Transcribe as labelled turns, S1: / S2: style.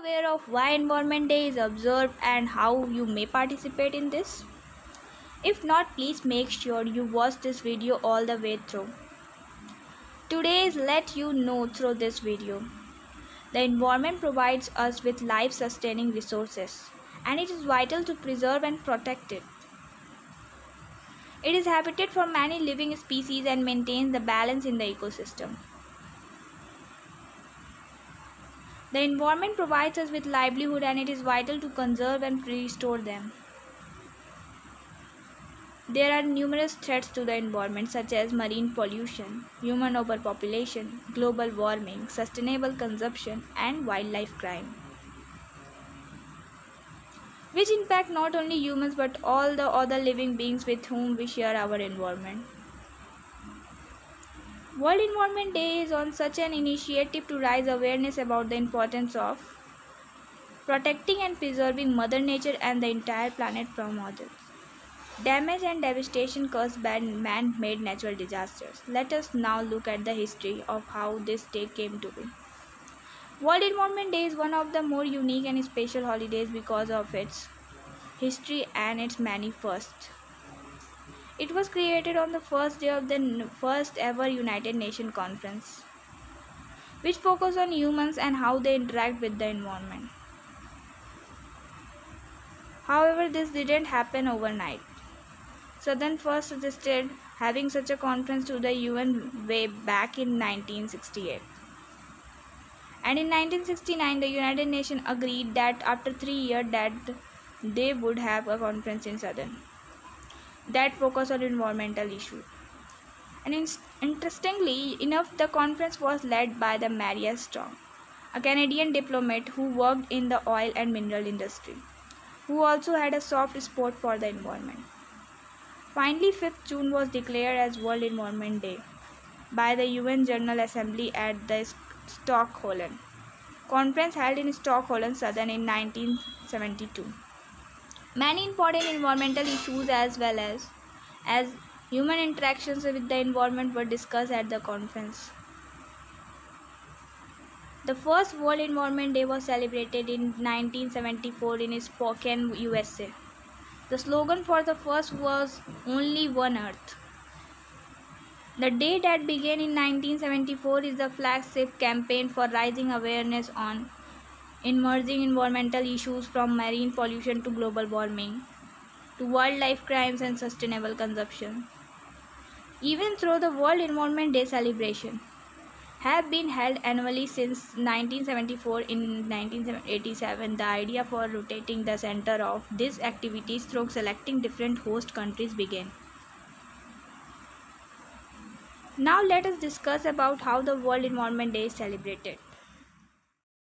S1: aware of why Environment Day is observed and how you may participate in this? If not, please make sure you watch this video all the way through. Today's let you know through this video. The environment provides us with life-sustaining resources, and it is vital to preserve and protect it. It is habitat for many living species and maintains the balance in the ecosystem. The environment provides us with livelihood, and it is vital to conserve and restore them. There are numerous threats to the environment such as marine pollution, human overpopulation, global warming, sustainable consumption, and wildlife crime, which impact not only humans but all the other living beings with whom we share our environment. World Environment Day is on such an initiative to raise awareness about the importance of protecting and preserving Mother Nature and the entire planet from others. Damage and devastation caused by man-made natural disasters. Let us now look at the history of how this day came to be. World Environment Day is one of the more unique and special holidays because of its history and its many firsts. It was created on the first day of the first ever United Nations Conference, which focused on humans and how they interact with the environment. However, this didn't happen overnight. Southern first suggested having such a conference to the UN way back in 1968. And in 1969, the United Nations agreed that after 3 years that they would have a conference in Southern that focused on environmental issues. And interestingly enough, the conference was led by the Maria Strong, a Canadian diplomat who worked in the oil and mineral industry, who also had a soft spot for the environment. Finally, 5th June was declared as World Environment Day by the UN General Assembly at the Stockholm Conference held in Stockholm, Sweden in 1972. Many important environmental issues as well as human interactions with the environment were discussed at the conference. The first World Environment Day was celebrated in 1974 in Spokane, USA. The slogan for the first was "Only One Earth." The day that began in 1974 is the flagship campaign for raising awareness on emerging environmental issues from marine pollution to global warming to wildlife crimes and sustainable consumption. Even though the World Environment Day celebration have been held annually since 1974, in 1987 the idea for rotating the center of these activities through selecting different host countries began. Now let us discuss about how the World Environment Day is celebrated.